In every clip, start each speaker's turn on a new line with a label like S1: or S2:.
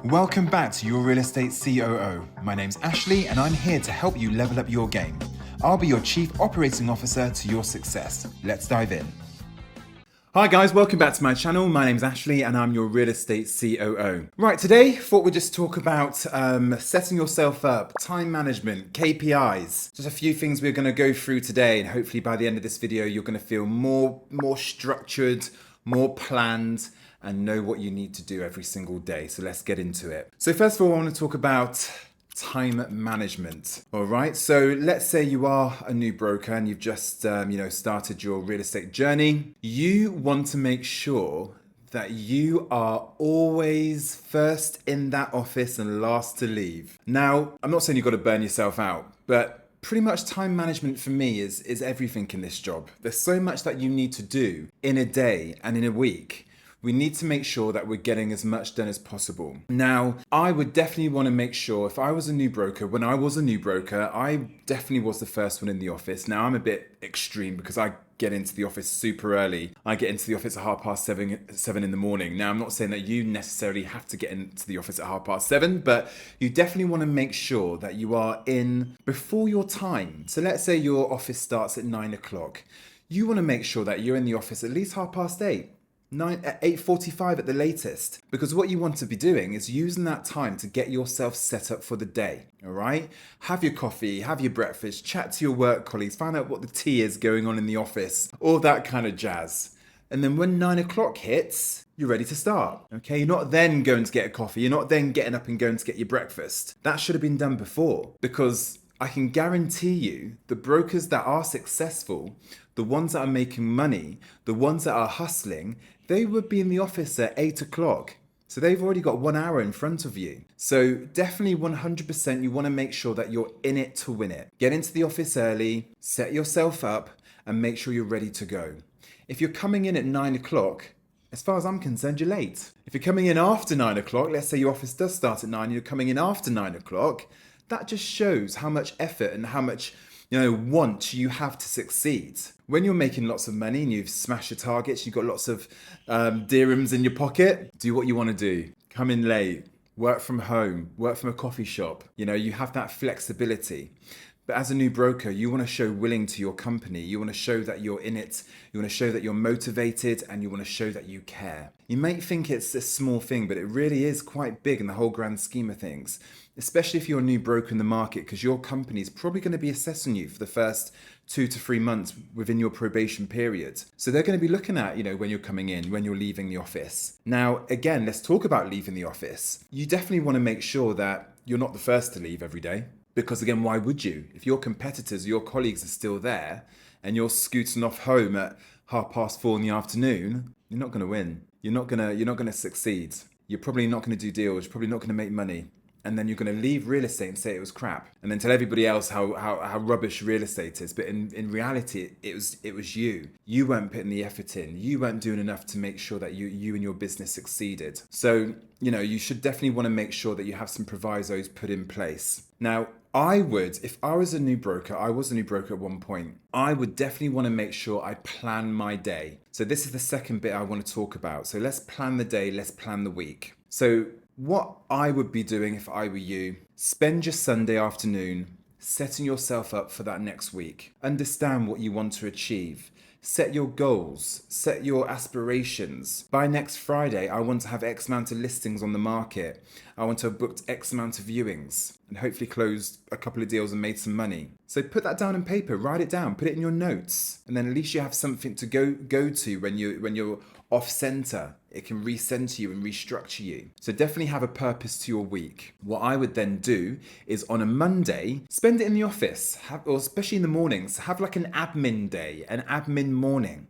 S1: Welcome back to Your Real Estate COO. My name's Ashley and I'm here to help you level up your game. I'll be your Chief Operating Officer to your success. Let's dive in. Hi guys, welcome back to my channel. My name's Ashley and I'm your Real Estate COO. Right, today thought we'd just talk about setting yourself up, time management, KPIs. Just a few things we're going to go through today, and hopefully by the end of this video you're going to feel more structured, more planned, and know what you need to do every single day. So let's get into it. So first of all, I want to talk about time management. All right. So let's say you are a new broker and you've just, started your real estate journey. You want to make sure that you are always first in that office and last to leave. Now, I'm not saying you've got to burn yourself out, but pretty much time management for me is everything in this job. There's so much that you need to do in a day and in a week. We need to make sure that we're getting as much done as possible. Now, I would definitely want to make sure, if I was a new broker, when I was a new broker, I definitely was the first one in the office. Now, I'm a bit extreme because I get into the office super early. I get into the office at 7:30 in the morning. Now, I'm not saying that you necessarily have to get into the office at 7:30, but you definitely want to make sure that you are in before your time. So let's say your office starts at 9 o'clock. You want to make sure that you're in the office at least 8:30. 8:45 at the latest, because what you want to be doing is using that time to get yourself set up for the day. All right, have your coffee, have your breakfast, chat to your work colleagues, find out what the tea is going on in the office, all that kind of jazz. And then when 9 o'clock hits, you're ready to start. Okay, you're not then going to get a coffee, you're not then getting up and going to get your breakfast. That should have been done before, because I can guarantee you the brokers that are successful, the ones that are making money, the ones that are hustling, they would be in the office at 8 o'clock. So they've already got 1 hour in front of you. So definitely 100% you want to make sure that you're in it to win it. Get into the office early, set yourself up, and make sure you're ready to go. If you're coming in at 9 o'clock, as far as I'm concerned, you're late. If you're coming in after 9 o'clock, let's say your office does start at 9, you're coming in after 9 o'clock, that just shows how much effort and how much want you have to succeed. When you're making lots of money and you've smashed your targets, you've got lots of dirhams in your pocket, do what you want to do. Come in late, work from home, work from a coffee shop. You have that flexibility. But as a new broker, you want to show willing to your company. You want to show that you're in it. You want to show that you're motivated, and you want to show that you care. You may think it's a small thing, but it really is quite big in the whole grand scheme of things, especially if you're a new broker in the market, because your company is probably going to be assessing you for the first 2 to 3 months within your probation period. So they're going to be looking at, when you're coming in, when you're leaving the office. Now, again, let's talk about leaving the office. You definitely want to make sure that you're not the first to leave every day. Because again, why would you? If your competitors, your colleagues are still there and you're scooting off home at 4:30 in the afternoon, you're not going to win. You're not going to succeed. You're probably not going to do deals. You're probably not going to make money. And then you're going to leave real estate and say it was crap. And then tell everybody else how rubbish real estate is. But in reality, it was you. You weren't putting the effort in. You weren't doing enough to make sure that you and your business succeeded. So, you should definitely want to make sure that you have some provisos put in place. Now, if I was a new broker, I was a new broker at one point, I would definitely want to make sure I plan my day. So this is the second bit I want to talk about. So let's plan the day, let's plan the week. So what I would be doing if I were you, spend your Sunday afternoon setting yourself up for that next week. Understand what you want to achieve. Set your goals, set your aspirations. By next Friday, I want to have X amount of listings on the market. I want to have booked X amount of viewings and hopefully closed a couple of deals and made some money. So put that down on paper, write it down, put it in your notes, and then at least you have something to go to when you're off center. It can recenter you and restructure you. So definitely have a purpose to your week. What I would then do is on a Monday, spend it in the office, or especially in the mornings, have like an admin day, an admin morning.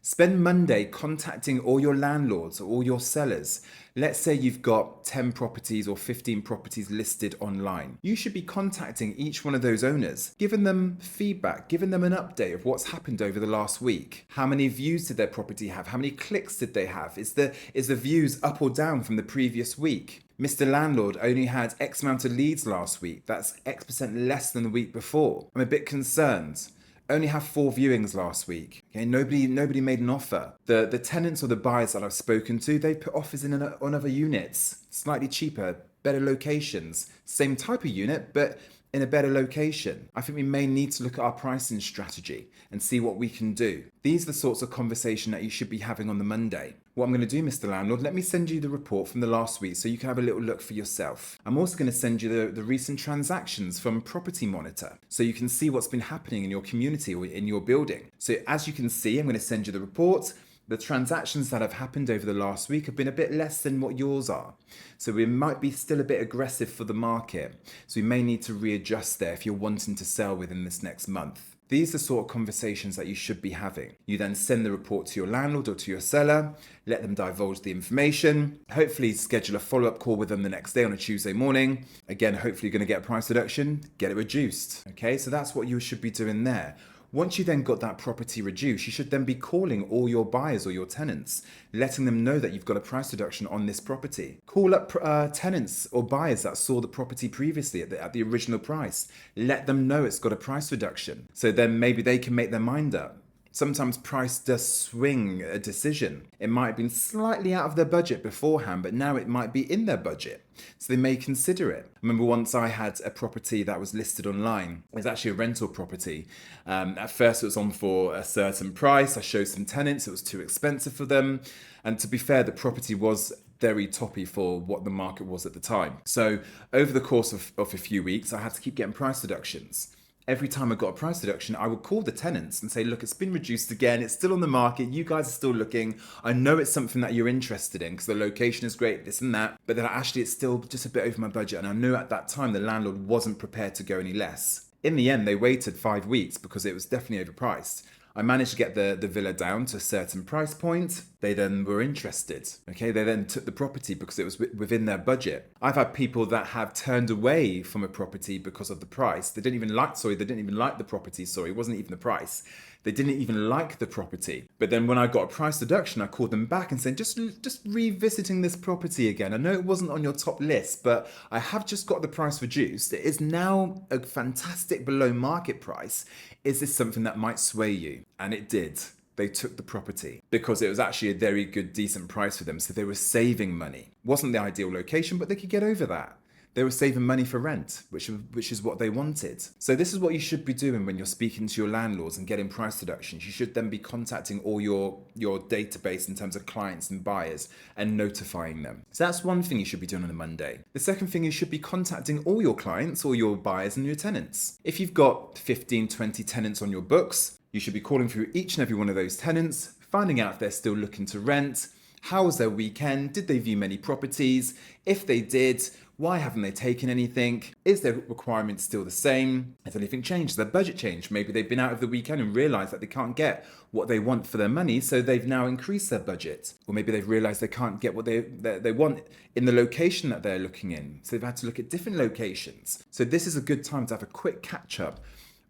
S1: Spend Monday contacting all your landlords or all your sellers. Let's say you've got 10 properties or 15 properties listed online. You should be contacting each one of those owners, giving them feedback, giving them an update of what's happened over the last week. How many views did their property have? How many clicks did they have? Is the views up or down from the previous week? Mr. Landlord only had X amount of leads last week. That's X% less than the week before. I'm a bit concerned. only have 4 viewings last week. Okay, nobody made an offer. The tenants or the buyers that I've spoken to, they put offers in on other units, slightly cheaper, better locations, same type of unit, but in a better location. I think we may need to look at our pricing strategy and see what we can do. These are the sorts of conversation that you should be having on the Monday. What I'm going to do, Mr. Landlord, let me send you the report from the last week so you can have a little look for yourself. I'm also going to send you the recent transactions from Property Monitor so you can see what's been happening in your community or in your building. So as you can see, I'm going to send you the report. The transactions that have happened over the last week have been a bit less than what yours are. So we might be still a bit aggressive for the market. So we may need to readjust there if you're wanting to sell within this next month. These are the sort of conversations that you should be having. You then send the report to your landlord or to your seller, let them divulge the information, hopefully schedule a follow-up call with them the next day on a Tuesday morning. Again, hopefully you're going to get a price reduction, get it reduced. Okay, so that's what you should be doing there. Once you then got that property reduced, you should then be calling all your buyers or your tenants, letting them know that you've got a price reduction on this property. Call up tenants or buyers that saw the property previously at the original price. Let them know it's got a price reduction. So then maybe they can make their mind up. Sometimes price does swing a decision. It might have been slightly out of their budget beforehand, but now it might be in their budget. So they may consider it. I remember once I had a property that was listed online. It was actually a rental property. At first it was on for a certain price. I showed some tenants. It was too expensive for them. And to be fair, the property was very toppy for what the market was at the time. So over the course of a few weeks, I had to keep getting price reductions. Every time I got a price reduction, I would call the tenants and say, look, it's been reduced again. It's still on the market. You guys are still looking. I know it's something that you're interested in because the location is great, this and that. But then actually it's still just a bit over my budget. And I knew at that time the landlord wasn't prepared to go any less. In the end, they waited 5 weeks because it was definitely overpriced. I managed to get the villa down to a certain price point. They then were interested. Okay, they then took the property because it was within their budget. I've had people that have turned away from a property because of the price. They didn't even like the property, it wasn't even the price. They didn't even like the property. But then when I got a price reduction, I called them back and said, just revisiting this property again. I know it wasn't on your top list, but I have just got the price reduced. It is now a fantastic below market price. Is this something that might sway you? And it did. They took the property because it was actually a very good, decent price for them. So they were saving money. Wasn't the ideal location, but they could get over that. They were saving money for rent, which is what they wanted. So this is what you should be doing when you're speaking to your landlords and getting price reductions. You should then be contacting all your database in terms of clients and buyers and notifying them. So that's one thing you should be doing on a Monday. The second thing, you should be contacting all your clients, all your buyers and your tenants. If you've got 15, 20 tenants on your books, you should be calling through each and every one of those tenants, finding out if they're still looking to rent. How was their weekend? Did they view many properties? If they did, why haven't they taken anything? Is their requirement still the same? Has anything changed? Has their budget changed? Maybe they've been out of the weekend and realised that they can't get what they want for their money, so they've now increased their budget. Or maybe they've realised they can't get what they want in the location that they're looking in. So they've had to look at different locations. So this is a good time to have a quick catch up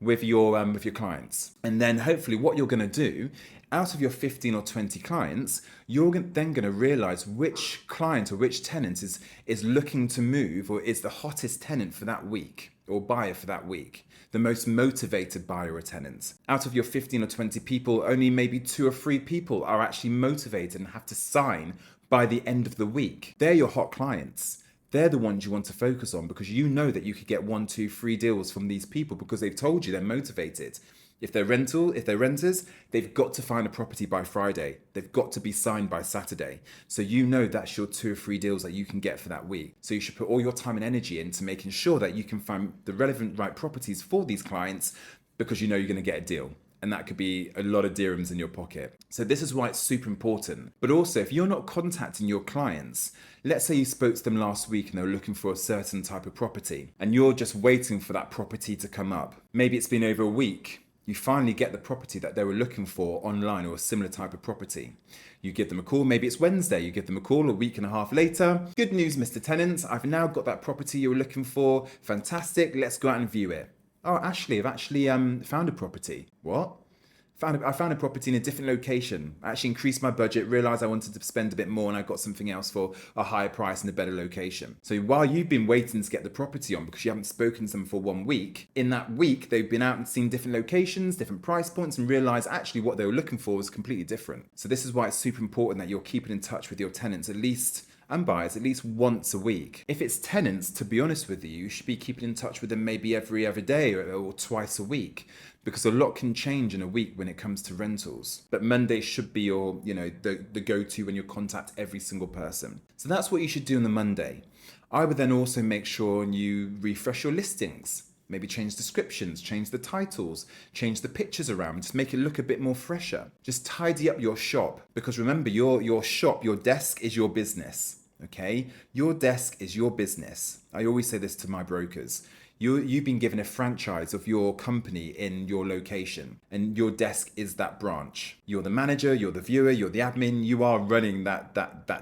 S1: with your clients. And then hopefully what you're going to do, out of your 15 or 20 clients, you're then going to realize which client or which tenant is looking to move or is the hottest tenant for that week or buyer for that week, the most motivated buyer or tenant. Out of your 15 or 20 people, only maybe 2 or 3 people are actually motivated and have to sign by the end of the week. They're your hot clients. They're the ones you want to focus on because you know that you could get 1, 2, 3 deals from these people because they've told you they're motivated. If they're renters, they've got to find a property by Friday. They've got to be signed by Saturday. So you know that's your 2 or 3 deals that you can get for that week. So you should put all your time and energy into making sure that you can find the relevant right properties for these clients because you know you're going to get a deal. And that could be a lot of dirhams in your pocket. So this is why it's super important. But also, if you're not contacting your clients, let's say you spoke to them last week and they were looking for a certain type of property and you're just waiting for that property to come up. Maybe it's been over a week. You finally get the property that they were looking for online or a similar type of property. You give them a call, maybe it's Wednesday, you give them a call a week and a half later. Good news, Mr. Tenant, I've now got that property you were looking for. Fantastic, let's go out and view it. Oh, Ashley, I've actually found a property. What? I found a property in a different location. I actually increased my budget, realized I wanted to spend a bit more, and I got something else for a higher price and a better location. So while you've been waiting to get the property on because you haven't spoken to them for 1 week, in that week they've been out and seen different locations, different price points, and realized actually what they were looking for was completely different. So this is why it's super important that you're keeping in touch with your tenants and buyers at least once a week. If it's tenants, to be honest with you, you should be keeping in touch with them maybe every other day or twice a week, because a lot can change in a week when it comes to rentals. But Monday should be your, the go-to when you contact every single person. So that's what you should do on the Monday. I would then also make sure you refresh your listings. Maybe change descriptions, change the titles, change the pictures around, just make it look a bit more fresher. Just tidy up your shop, because remember, your shop, your desk is your business, okay? Your desk is your business. I always say this to my brokers. You've been given a franchise of your company in your location, and your desk is that branch. You're the manager, you're the viewer, you're the admin, you are running that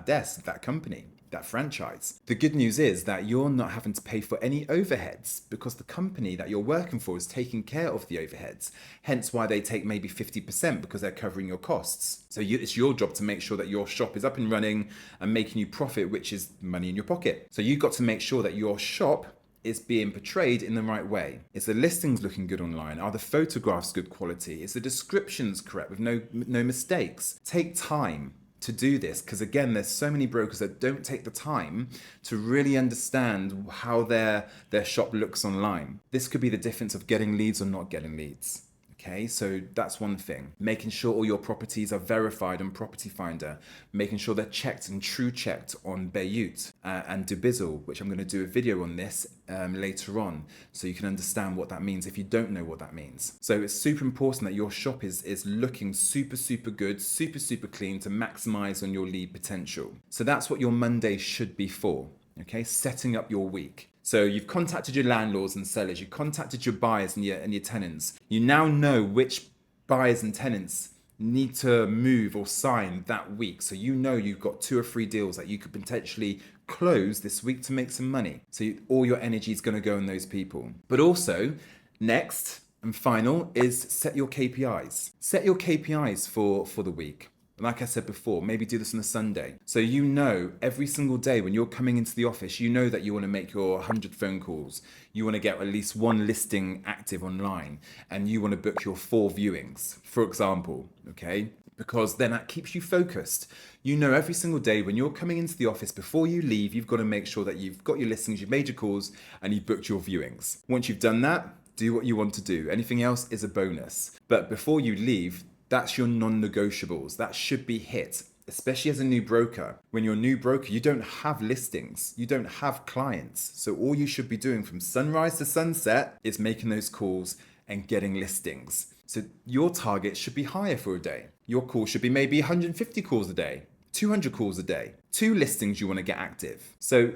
S1: desk, that company, that franchise. The good news is that you're not having to pay for any overheads, because the company that you're working for is taking care of the overheads. Hence why they take maybe 50%, because they're covering your costs. So it's your job to make sure that your shop is up and running and making you profit, which is money in your pocket. So you've got to make sure that your shop is being portrayed in the right way. Is the listings looking good online? Are the photographs good quality? Is the descriptions correct with no mistakes? Take time to do this, because again, there's so many brokers that don't take the time to really understand how their shop looks online. This could be the difference of getting leads or not getting leads. Okay, so that's one thing. Making sure all your properties are verified on Property Finder, making sure they're checked and true checked on Bayut and Dubizzle, which I'm going to do a video on this later on, so you can understand what that means if you don't know what that means. So it's super important that your shop is looking super good, super clean, to maximize on your lead potential. So that's what your Monday should be for. Okay, setting up your week. So you've contacted your landlords and sellers, you've contacted your buyers and your tenants. You now know which buyers and tenants need to move or sign that week. So you know you've got 2 or 3 deals that you could potentially close this week to make some money. So all your energy is going to go on those people. But also, next and final is set your KPIs. Set your KPIs for the week. Like I said before, maybe do this on a Sunday. So you know every single day when you're coming into the office, you know that you want to make your 100 phone calls. You want to get at least 1 listing active online, and you want to book your 4 viewings, for example, okay? Because then that keeps you focused. You know every single day when you're coming into the office, before you leave, you've got to make sure that you've got your listings, you've made your calls, and you've booked your viewings. Once you've done that, do what you want to do. Anything else is a bonus. But before you leave, that's your non-negotiables. That should be hit, especially as a new broker. When you're a new broker, you don't have listings. You don't have clients. So all you should be doing from sunrise to sunset is making those calls and getting listings. So your target should be higher for a day. Your call should be maybe 150 calls a day, 200 calls a day, 2 listings you want to get active. So,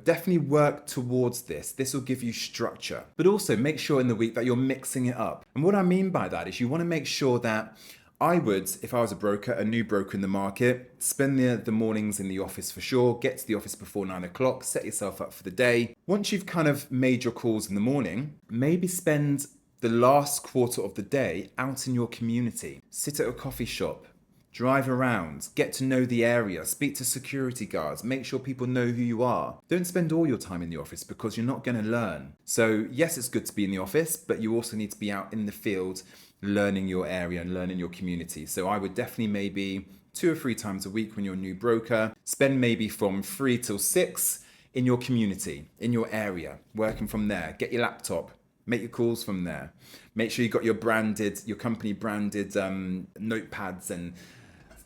S1: definitely work towards this. This will give you structure, but also make sure in the week that you're mixing it up. And what I mean by that is you want to make sure that I would, if I was a broker, a new broker in the market, spend the mornings in the office for sure, get to the office before 9 o'clock, set yourself up for the day. Once you've kind of made your calls in the morning, maybe spend the last quarter of the day out in your community. Sit at a coffee shop, drive around, get to know the area, speak to security guards, make sure people know who you are. Don't spend all your time in the office, because you're not going to learn. So yes, it's good to be in the office, but you also need to be out in the field, learning your area and learning your community. So I would definitely maybe 2 or 3 times a week when you're a new broker, spend maybe from 3 till 6 in your community, in your area, working from there. Get your laptop, make your calls from there. Make sure you got your company branded notepads and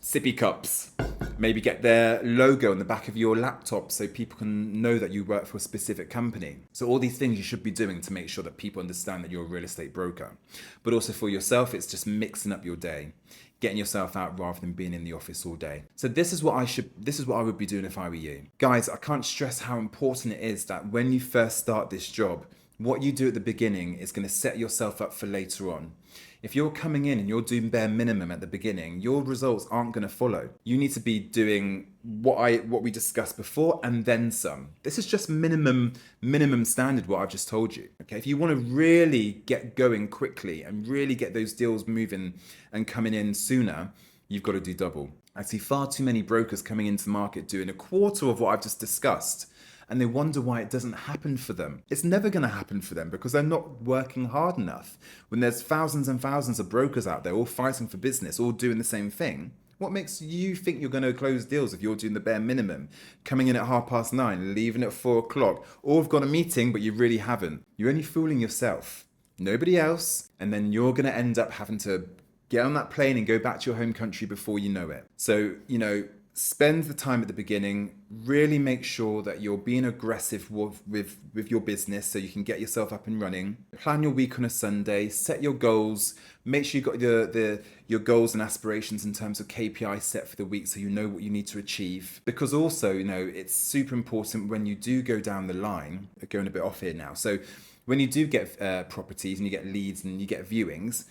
S1: sippy cups. Maybe get their logo on the back of your laptop so people can know that you work for a specific company. So all these things you should be doing to make sure that people understand that you're a real estate broker. But also for yourself, it's just mixing up your day, getting yourself out rather than being in the office all day. So this is what I would be doing if I were you. Guys, I can't stress how important it is that when you first start this job, what you do at the beginning is going to set yourself up for later on. If you're coming in and you're doing bare minimum at the beginning, your results aren't going to follow. You need to be doing what we discussed before and then some. This is just minimum standard, what I've just told you. Okay, if you want to really get going quickly and really get those deals moving and coming in sooner, you've got to do double. I see far too many brokers coming into the market doing a quarter of what I've just discussed, and they wonder why it doesn't happen for them. It's never going to happen for them because they're not working hard enough. When there's thousands and thousands of brokers out there all fighting for business, all doing the same thing, what makes you think you're going to close deals if you're doing the bare minimum? Coming in at 9:30, leaving at 4 o'clock, or have got a meeting but you really haven't. You're only fooling yourself, nobody else, and then you're going to end up having to get on that plane and go back to your home country before you know it. So, spend the time at the beginning, really make sure that you're being aggressive with your business so you can get yourself up and running. Plan your week on a Sunday, set your goals, make sure you've got your goals and aspirations in terms of KPI set for the week so you know what you need to achieve. Because also, it's super important when you do go down the line, going a bit off here now. So when you do get properties and you get leads and you get viewings,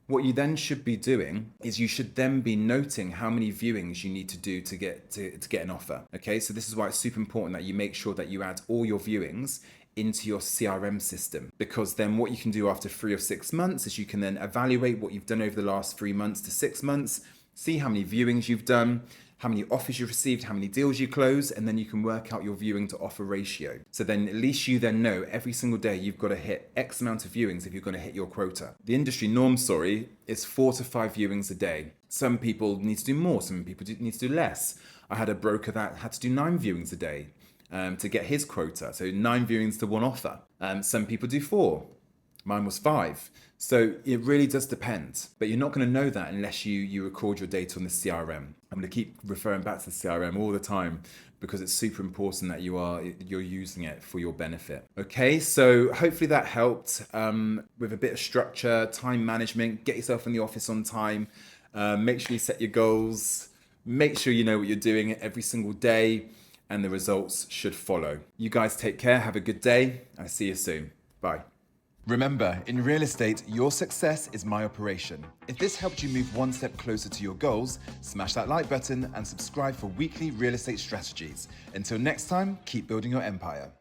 S1: what you then should be doing is you should then be noting how many viewings you need to do to get an offer. Okay, so this is why it's super important that you make sure that you add all your viewings into your CRM system, because then what you can do after 3 or 6 months is you can then evaluate what you've done over the last 3 months to 6 months, see how many viewings you've done, how many offers you've received, how many deals you close, and then you can work out your viewing to offer ratio. So then at least you then know every single day you've got to hit X amount of viewings if you're going to hit your quota. The industry norm, is 4 to 5 viewings a day. Some people need to do more, some people need to do less. I had a broker that had to do 9 viewings a day to get his quota, so 9 viewings to 1 offer. Some people do 4. Mine was 5. So it really does depend. But you're not going to know that unless you record your data on the CRM. I'm going to keep referring back to the CRM all the time because it's super important that you're using it for your benefit. Okay, so hopefully that helped with a bit of structure, time management, get yourself in the office on time, make sure you set your goals, make sure you know what you're doing every single day, and the results should follow. You guys take care, have a good day, I'll see you soon. Bye.
S2: Remember, in real estate, your success is my operation. If this helped you move one step closer to your goals, smash that like button and subscribe for weekly real estate strategies. Until next time, keep building your empire.